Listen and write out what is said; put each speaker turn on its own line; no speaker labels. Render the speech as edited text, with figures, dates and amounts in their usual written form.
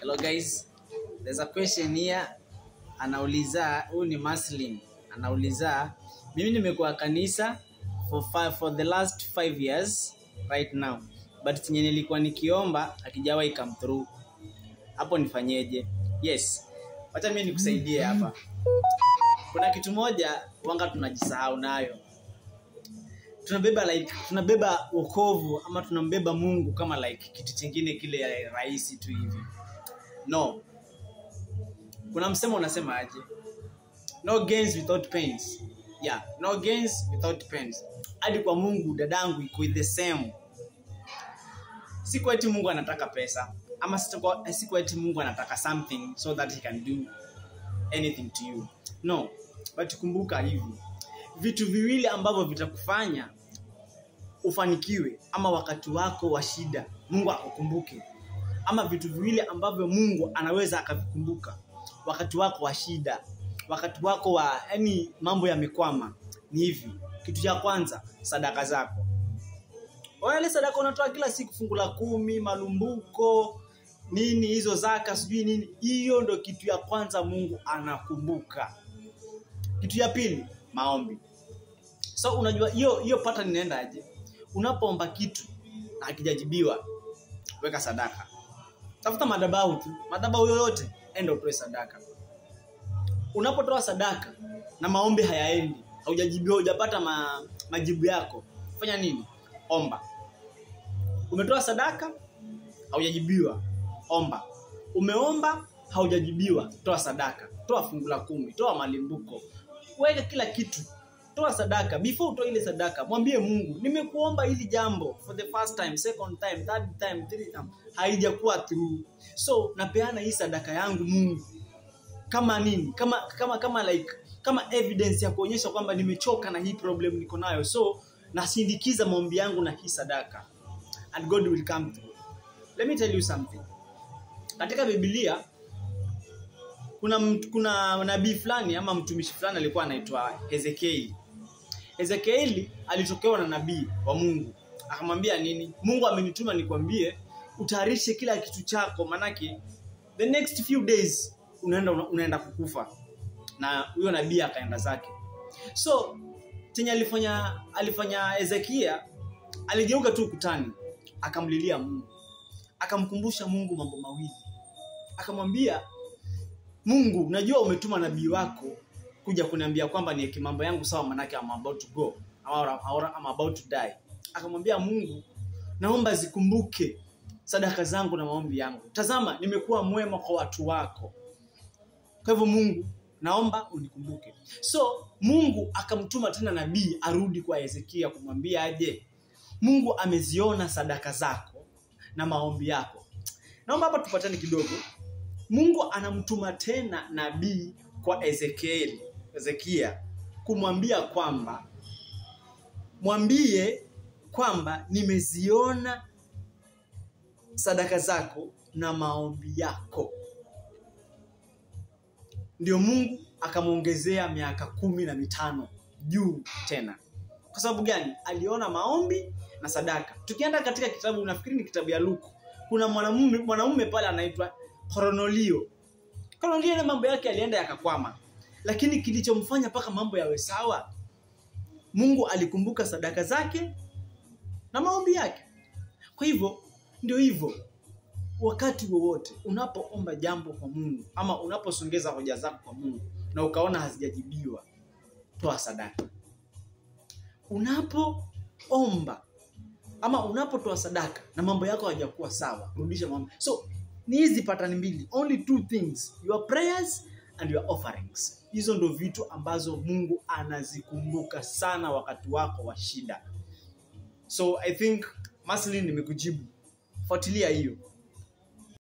Hello guys, there's a question here. Anauliza, huyu ni Maslin. Anauliza, mimi nimekuwa kanisa for the last 5 years right now. But chenye nilikuwa nikiomba hakijawahi come through. Hapo nifanyeje? Yes. Wacha mimi nikusaidie hapa. Kuna kitu moja wanga tunajisahau nayo. Tunabeba wokovu ama tunambeba Mungu kama kitu kingine kile rahisi tu hivi. No. Kuna msemo unasema aje? No gains without pains. Yeah, no gains without pains. Hadi kwa Mungu dadangu iko the same. Si kwa eti Mungu anataka pesa ama si kwa eti Mungu anataka something so that he can do anything to you. No, but kumbuka hivi. Vitu viwili ambavyo vitakufanya ufanikiwe ama wakati wako wa shida Mungu akukumbuke, ama vitu viwili ambavyo Mungu anaweza akavikumbuka wakati wako wa shida, wakati wako wa mambo yamekwama, ni hivi. Kitu cha kwanza, sadaka zako. Wale sadaka unatoa kila siku, fungu la 10, malumbuko, nini hizo, zaka, sijui nini, hiyo ndo kitu ya kwanza Mungu anakumbuka. Kitu ya pili, maombi. So unajua hiyo pattern inaenda aje? Unapoomba kitu na hakijajibiwa, weka sadaka. Tafuta madhabahu tu, madhabahu yoyote, enda utoe sadaka. Unapotoa sadaka na maombi hayaendi, haujajibiwa, hujapata majibu yako, fanya nini? Omba. Umetoa sadaka, haujajibiwa, omba. Umeomba, haujajibiwa, toa sadaka. Toa fungu la 10, toa malimbuko. Weka kila kitu. Toa sadaka. Before utoe ile sadaka, mwambie Mungu, nimekuomba hili jambo for the first time, second time, third time, 3 time, haijakuwa through. So napeana hii sadaka yangu Mungu. Kama nini? Kama evidence ya kuonyesha kwamba nimechoka na hii problem niko nayo. So nasindikiza maombi yangu na hii sadaka, and God will come through. Let me tell you something. Katika Biblia kuna nabii fulani ama mtumishi fulani alikuwa anaitwa Ezekieli. Ezekieli alitokewa na nabii wa Mungu. Akamwambia nini? Mungu amenituma nikwambie utayarishe kila kitu chako, manake the next few days unaenda kukufa. Na huyo nabii akaenda zake. So chenye alifanya Ezekia, aligeuka tu ukutani, akamlilia Mungu. Akamkumbusha Mungu mambo mawili. Akamwambia, Mungu, najua umetuma nabii wako kuja kuniambia kwamba niweke mambo yangu sawa, manake I'm about to go, I'm about to die. Akamwambia Mungu, naomba zikumbuke sadaka zangu na maombi yangu. Tazama, nimekuwa mwema kwa watu wako. Kwa hivyo Mungu, naomba unikumbuke. So Mungu akamtuma tena nabii arudi kwa Ezekia kumwambia aje, Mungu ameziona sadaka zako na maombi yako. Naomba hapa tupatane kidogo. Mungu anamtuma tena nabii kwa Ezekia kumwambia kwamba, mwambie kwamba nimeziona sadaka zako na maombi yako. Ndio Mungu akamuongezea miaka 15 juu tena. Kwa sababu gani? Aliona maombi na sadaka. Tukienda katika kitabu, nafikiri ni kitabu ya Luka, kuna mwanamume pale anaitwa Kornelio. Kornelio na mambo yake alienda yakakwama. Lakini kilichomfanya paka mambo yawe sawa, Mungu alikumbuka sadaka zake na maombi yake. Kwa hivyo, ndio hivyo. Wakati wowote unapoomba jambo kwa Mungu ama unaposongeza hoja zako kwa Mungu na ukaona hazijajibiwa, toa sadaka. Unapoomba ama unapotoa sadaka na mambo yako hayajakuwa sawa, rudisha mambo. So ni hizi pattern mbili, only 2 things, your prayers and your offerings. Hizo ndo vitu ambazo Mungu anazikumbuka sana wakati wako wa shida. So I think Maslin nimekujibu. Fuatilia hiyo.